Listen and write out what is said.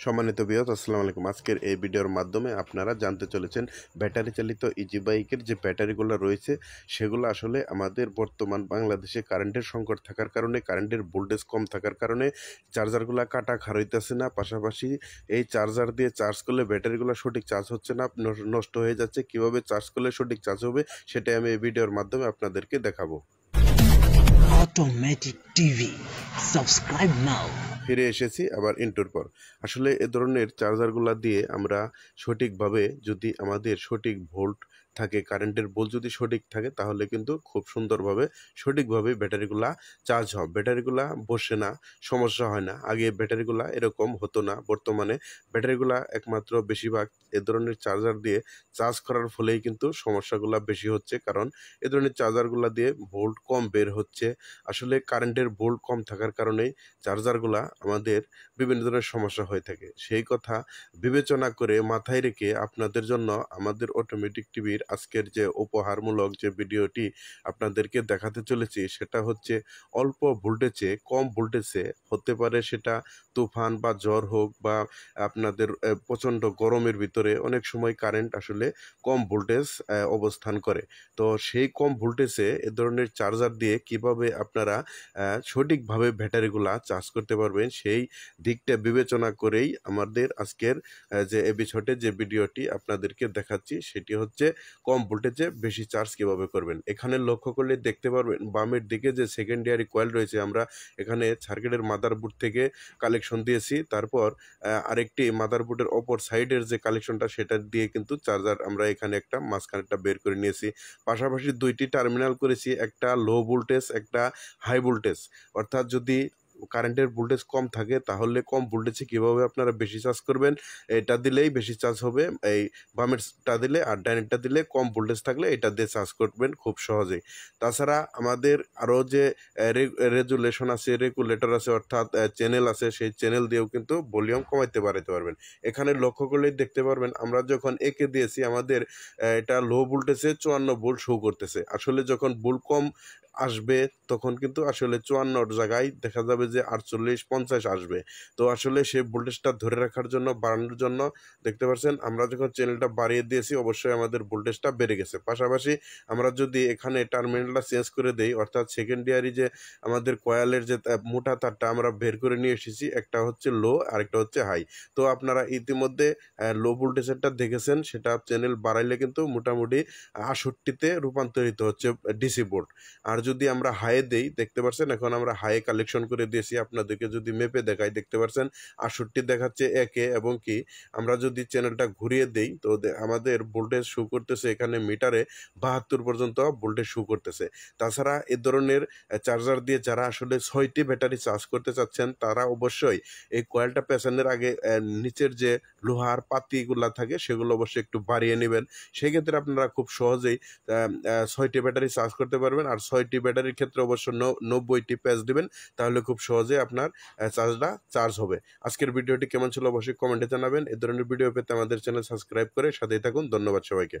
সম্মানিত ভিউয়ার্স, আসসালামু আলাইকুম। আজকের এই ভিডিওর মাধ্যমে আপনারা জানতে চলেছেন ব্যাটারি চালিত ইজি বাইকের যে ব্যাটারিগুলো রয়েছে সেগুলো আসলে আমাদের বর্তমান বাংলাদেশে কারেন্টের সংকট থাকার কারণে, কারেন্টের ভোল্টেজ কম থাকার কারণে চার্জারগুলো কাটা খারইতেছে না। পাশাপাশি এই চার্জার দিয়ে চার্জ করলে ব্যাটারিগুলো সঠিক চার্জ হচ্ছে না, নষ্ট হয়ে যাচ্ছে। কিভাবে চার্জ করলে সঠিক চার্জ হবে সেটাই আমি এই ভিডিওর মাধ্যমে আপনাদেরকে দেখাবো। Automatic TV. Subscribe now. ফিরে এসেছি আবার ইন্টুর পর। আসলে এ ধরনের চার্জারগুলো দিয়ে আমরা সঠিকভাবে, যদি আমাদের সঠিক ভোল্ট থাকে, কারেন্টের ভোল্ট যদি সঠিক থাকে, তাহলে কিন্তু খুব সুন্দরভাবে সঠিকভাবে ব্যাটারিগুলা চার্জ হয়। ব্যাটারিগুলা বসে না, সমস্যা হয় না। আগে ব্যাটারিগুলা এরকম হতো না। বর্তমানে ব্যাটারিগুলা একমাত্র বেশিরভাগ এ ধরনের চার্জার দিয়ে চার্জ করার ফলেই কিন্তু সমস্যাগুলা বেশি হচ্ছে। কারণ এ ধরনের চার্জারগুলা দিয়ে ভোল্ট কম বের হচ্ছে। আসলে কারেন্টের ভোল্ট কম থাকার কারণেই চার্জারগুলা আমাদের বিভিন্ন ধরনের সমস্যা হয়ে থাকে। সেই কথা বিবেচনা করে মাথায় রেখে আপনাদের জন্য আমাদের অটোমেটিক টিভির আজকের যে উপহারমূলক যে ভিডিওটি আপনাদেরকে দেখাতে চলেছি, সেটা হচ্ছে অল্প ভোল্টেজে, কম ভোল্টেজে, হতে পারে সেটা তুফান বা ঝড় হোক বা আপনাদের প্রচণ্ড গরমের ভিতরে অনেক সময় কারেন্ট আসলে কম ভোল্টেজ অবস্থান করে। তো সেই কম ভোল্টেজে এ ধরনের চার্জার দিয়ে কিভাবে আপনারা সঠিকভাবে ব্যাটারিগুলা চার্জ করতে পারবেন, সেই দিকটা বিবেচনা করেই আমাদের আজকের যে এপিসোডে যে ভিডিওটি আপনাদেরকে দেখাচ্ছি, সেটি হচ্ছে কম ভোল্টেজে বেশি চার্জ কিভাবে করবেন। এখানে লক্ষ্য করলে দেখতে পারবেন বামের দিকে যে সেকেন্ডারি কয়েল রয়েছে, আমরা এখানে সার্কিটের মাদারবোর্ড থেকে কালেকশন দিয়েছি। তারপর আরেকটি মাদারবোর্ডের অপর সাইডের যে কালেকশনটা, সেটা দিয়ে কিন্তু চার্জার আমরা এখানে একটা মাঝখানেরটা বের করে নিয়েছি। পাশাপাশি দুইটি টার্মিনাল করেছি, একটা লো ভোল্টেজ, একটা হাই ভোল্টেজ। অর্থাৎ যদি কারেন্টের ভোল্টেজ কম থাকে, তাহলে কম ভোল্টেজে কীভাবে আপনারা বেশি চার্জ করবেন, এটা দিলেই বেশি চার্জ হবে। এই বামেরটা দিলে আর ডাইনেরটা দিলে কম ভোল্টেজ থাকলে এটা দিয়ে চার্জ করবেন খুব সহজেই। তাছাড়া আমাদের আরও যে রেজুলেশন আছে, রেগুলেটর আছে, অর্থাৎ চ্যানেল আছে, সেই চ্যানেল দিয়েও কিন্তু ভলিউম কমাইতে বাড়াইতে পারবেন। এখানে লক্ষ্য করলেই দেখতে পারবেন আমরা যখন একে দিয়েছি, আমাদের এটা লো ভোল্টেজে 54 ভোল্ট শো করতেছে। আসলে যখন ভোল্ট কম আসবে তখন কিন্তু আসলে 54 জায়গায় দেখা যাবে যে 48-50 আসবে। তো আসলে সেই ভোল্টেজটা ধরে রাখার জন্য, বাড়ানোর জন্য দেখতে পাচ্ছেন আমরা যখন চ্যানেলটা বাড়িয়ে দিয়েছি, অবশ্যই আমাদের ভোল্টেজটা বেড়ে গেছে। পাশাপাশি আমরা যদি এখানে টার্মিনালটা চেঞ্জ করে দেই, অর্থাৎ সেকেন্ডারি যে আমাদের কয়েলের যে মোটা তারটা আমরা বের করে নিয়ে এসেছি, একটা হচ্ছে লো আর একটা হচ্ছে হাই। তো আপনারা ইতিমধ্যে লো ভোল্টেজেরটা দেখেছেন, সেটা চ্যানেল বাড়াইলে কিন্তু মোটামুটি 68-তে রূপান্তরিত হচ্ছে ডিসি বোর্ড। আর যদি আমরা হাইয়ে দেই, দেখতে পাচ্ছেন এখন আমরা হাইয়ে কালেকশন করে দিয়েছি। আপনাদেরকে যদি মেপে দেখাই, দেখতে পাচ্ছেন 68 দেখাচ্ছে একে, এবং কি আমরা যদি চ্যানেলটা ঘুরিয়ে দেই, তো আমাদের ভোল্টেজ শো করতেছে এখানে মিটারে 72 পর্যন্ত ভোল্টেজ শো করতেছে। তাছাড়া এ ধরনের চার্জার দিয়ে যারা আসলে 6টি ব্যাটারি চার্জ করতে চাচ্ছেন, তারা অবশ্যই এই কয়েলটা পেছানোর আগে নিচের যে লোহার পাতিগুলা থাকে সেগুলো অবশ্যই একটু বাড়িয়ে নেবেন। সেক্ষেত্রে আপনারা খুব সহজেই 6টি ব্যাটারি চার্জ করতে পারবেন। আর 6টি ব্যাটারির ক্ষেত্রে অবশ্য 90টি প্যাচ দিবেন, তাহলে খুব সহজে আপনার চার্জটা চার্জ হবে। আজকের ভিডিওটি কেমন ছিল অবশ্যই কমেন্টে জানাবেন। এ ধরনের ভিডিও পেতে আমাদের চ্যানেল সাবস্ক্রাইব করে সাথেই থাকুন। ধন্যবাদ সবাইকে।